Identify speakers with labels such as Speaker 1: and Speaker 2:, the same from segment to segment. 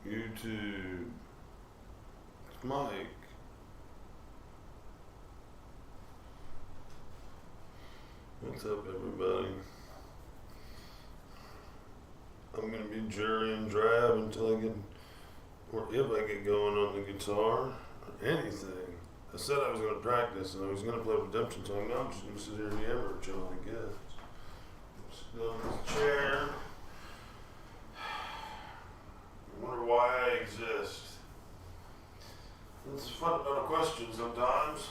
Speaker 1: YouTube. Mike. What's up, everybody? I'm gonna be jury and drab until I get, or if I get going on the guitar or anything. I said I was gonna practice and I was gonna play Redemption Song. Now I'm just gonna sit here and yammer at y'all, I guess. Sit down in this chair. I wonder why I exist. It's a fundamental question sometimes.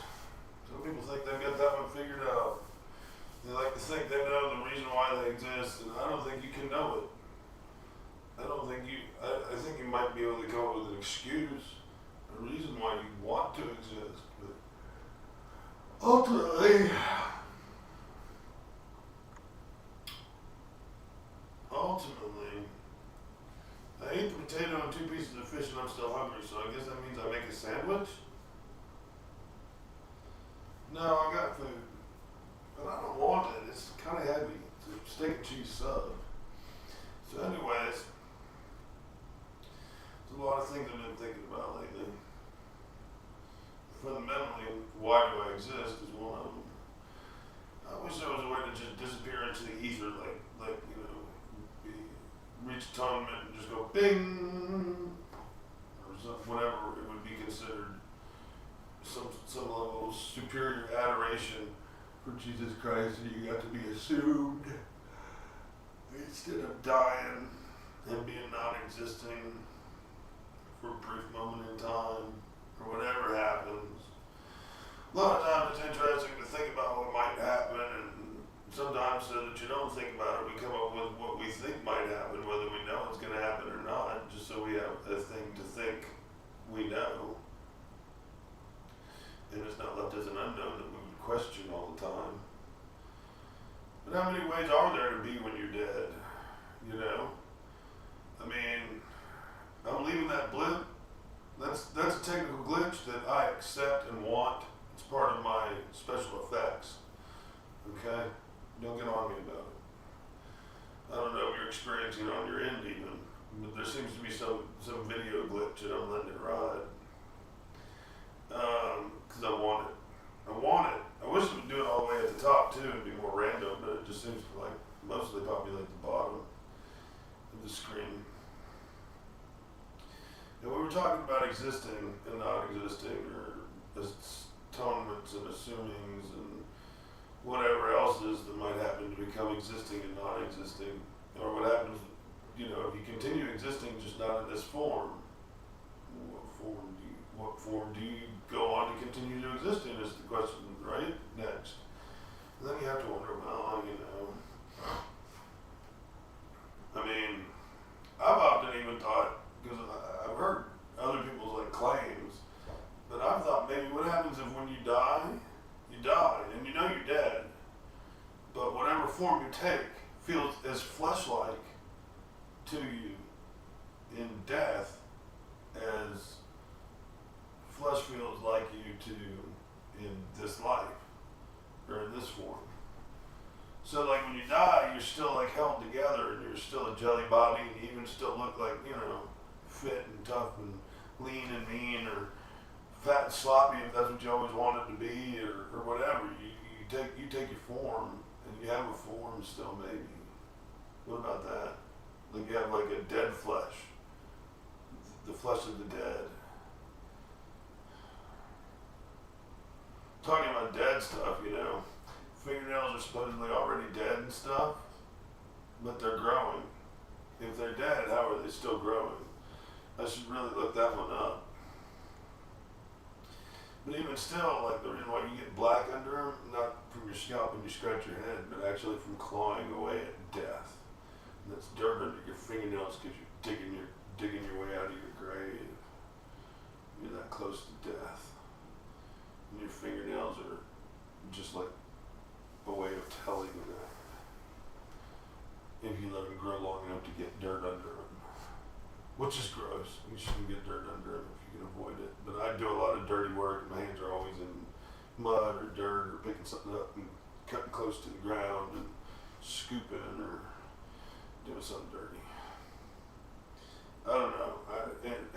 Speaker 1: Some people think they've got that one figured out. They like to think they know the reason why they exist, and I don't think you can know it. I think you might be able to come up with an excuse, a reason why you want to exist, but ultimately, I ate the potato and 2 pieces of fish and I'm still hungry, so I guess that means I make a sandwich? No, I got food. But I don't want it. It's kind of heavy. It's a steak and cheese sub. So anyways, there's a lot of things I've been thinking about lately. Fundamentally, why do I exist is one of them. I wish there was a way to just disappear into the ether, like you know, reach atonement and just go bing, or whatever it would be considered some level of superior adoration for Jesus Christ, and you got to be assumed instead of dying and being non-existing for a brief moment in time, or whatever happens. A lot of times it's interesting to think about what might happen, and sometimes so that you don't think about it, we come up with what we think might happen, whether we know it's going to happen or not, just so we have a thing to think we know. And it's not left as an unknown that we would question all the time. But how many ways are there to be when you're dead? You know? I mean, I'm leaving that blip. That's a technical glitch that I accept and want. It's part of my special effects. Okay? Don't get on me about it. I don't know if you're experiencing it on your end even, but there seems to be some video glitch and I'm letting it ride. Because I want it. I wish it would do it all the way at the top too and be more random, but it just seems to like mostly populate the bottom of the screen. And we were talking about existing and not existing, or atonements and assumings and whatever else is that might happen to become existing and non-existing, or what happens, you know, if you continue existing just not in this form, what form do you go on to continue to exist in is the question, right? Next. And then you have to wonder, well, you know, I mean, I've often even thought, because I've heard other people's like claims, but I've thought maybe what happens if when you die, and you know you're dead, but whatever form you take feels as flesh-like to you in death as flesh feels like you to in this life, or in this form. So like when you die, you're still like held together and you're still a jelly body and you even still look like, you know, fit and tough and lean and mean, or fat and sloppy if that's what you always wanted to be, or whatever. You take your form, and you have a form still maybe. What about that? Like you have like a dead flesh, the flesh of the dead. Talking about dead stuff, you know, fingernails are supposedly already dead and stuff, but they're growing. If they're dead, how are they still growing? I should really look that one up. But even still, like the reason why you get black under them, not from your scalp when you scratch your head, but actually from clawing away at death. And that's dirt under your fingernails because you're digging your way out of your grave. You're that close to death. And your fingernails are just like a way of telling you that. If you let them grow long enough to get dirt under them. Which is gross. You shouldn't get dirt under them if you can avoid it. But I do a lot of dirty work and my hands are always in mud or dirt or picking something up and cutting close to the ground and scooping or doing something dirty. I don't know.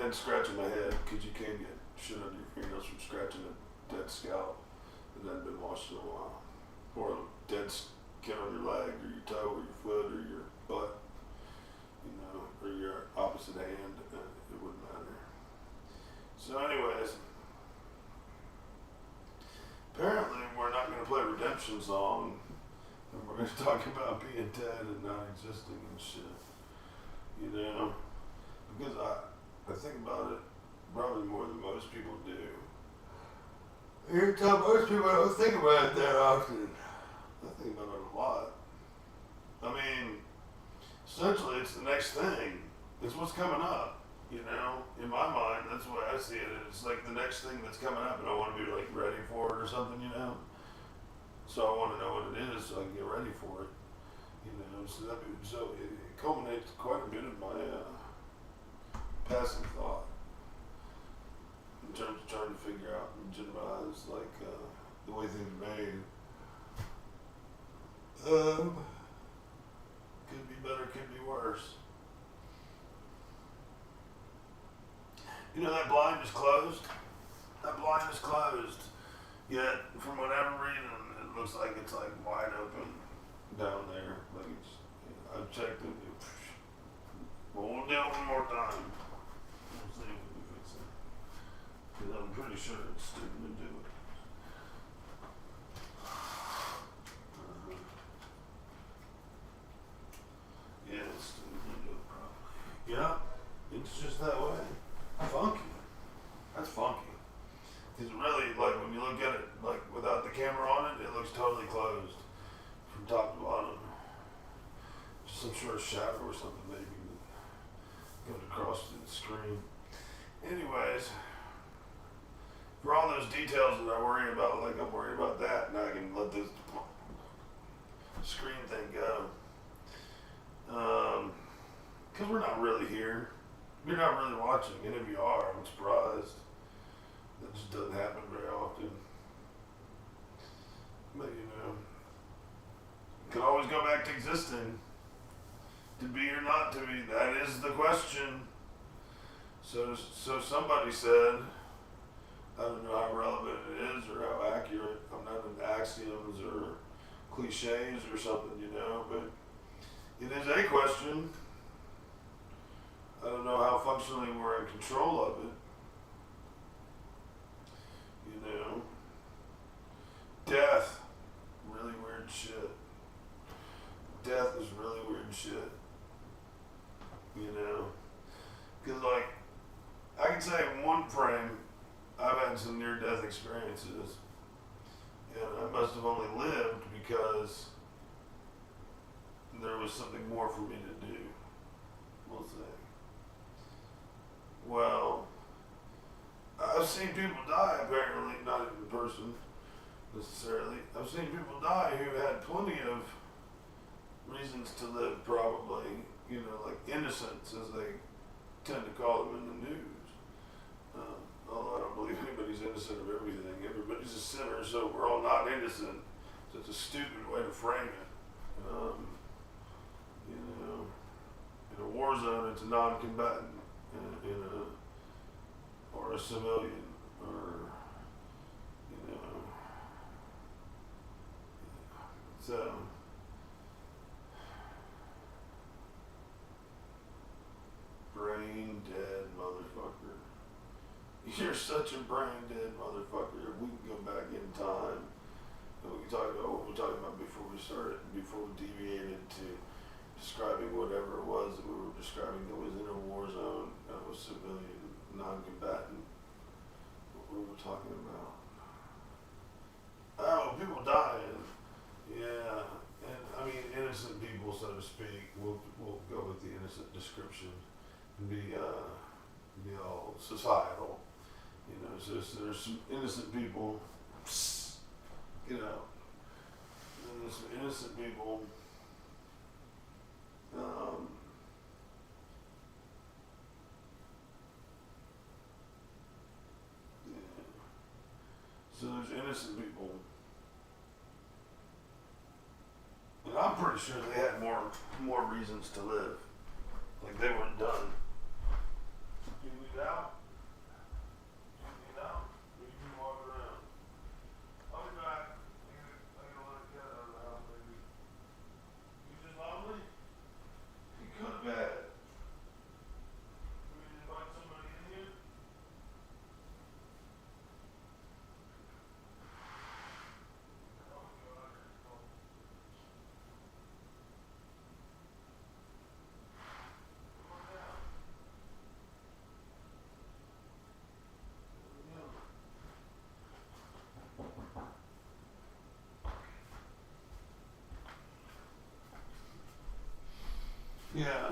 Speaker 1: recommend scratching my head because you can get shit under your fingernails from scratching a dead scalp that hasn't been washed in a while. Or a dead skin on your leg or your toe or your foot or your butt, you know, or your opposite hand. It wouldn't matter. So anyways, apparently we're not going to play Redemption Song, and we're going to talk about being dead and not existing and shit. You know, because I think about it probably more than most people do. You tell most people don't think about it that often. I think about it a lot. I mean, essentially it's the next thing. It's what's coming up, you know? In my mind, that's the way I see it. It's like the next thing that's coming up and I want to be like ready for it or something, you know? So I want to know what it is so I can get ready for it. You know, so it culminates quite a bit of my passing thought in terms of trying to figure out and legitimize like the way things are made. Could be better, could be worse. You know that blind is closed? That blind is closed. Yet, from whatever reason, it looks like it's like wide open down there. Like it's, I've checked it. Well, we'll do it one more time. We'll see if we can fix it. Because I'm pretty sure it's sticking to do it. Yeah, it's sticking to do it probably. Yeah, it's just that way. Funky. That's funky. Because really, like when you look at it, like without the camera on it, it looks totally closed from top to bottom. Just some sort of shadow or something maybe that goes across the screen. Anyways, for all those details that I worry about, like I'm worried about that, and I can let this screen thing go. Because we're not really here. You're not really watching, and if you are, I'm surprised. That just doesn't happen very often. But you know, you can always go back to existing. To be or not to be, that is the question. So somebody said, I don't know how relevant it is or how accurate, I'm not into axioms or cliches or something, you know, but it is a question. I don't know how functionally we're in control of it. You know, death, really weird shit. Death is really weird shit. You know, because like, I can say in one frame, I've had some near-death experiences, and I must have only lived because there was something more for me to do, we'll say. Well, I've seen people die, apparently, not in person necessarily. I've seen people die who had plenty of reasons to live, probably, you know, like innocents, as they tend to call them in the news. Although I don't believe anybody's innocent of everything. Everybody's a sinner, so we're all not innocent. So it's a stupid way to frame it. You know, in a war zone, it's a non-combatant. Or a civilian, or, you know, so, brain dead motherfucker. You're such a brain dead motherfucker. If we can go back in time, and we can talk about what we were talking about before we started, before we deviated to describing whatever it was that we were describing that was in a war zone, that was civilian, non-combatant, what we were talking about. Oh, people dying. Yeah, and I mean innocent people, so to speak. We'll go with the innocent description and be all societal. You know, so there's some innocent people. You know, and there's some innocent people. So there's innocent people, and I'm pretty sure they had more reasons to live. Like they weren't done. You need out?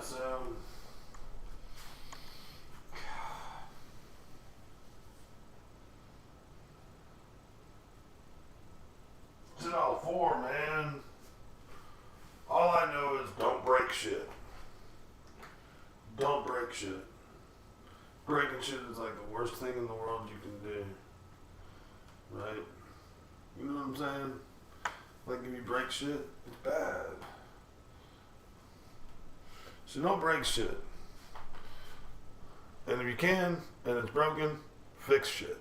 Speaker 1: so. What's it all for, man? All I know is don't break shit. Don't break shit. Breaking shit is like the worst thing in the world you can do. Right? You know what I'm saying? Like if you break shit, it's bad. So don't break shit. And if you can, and it's broken, fix shit.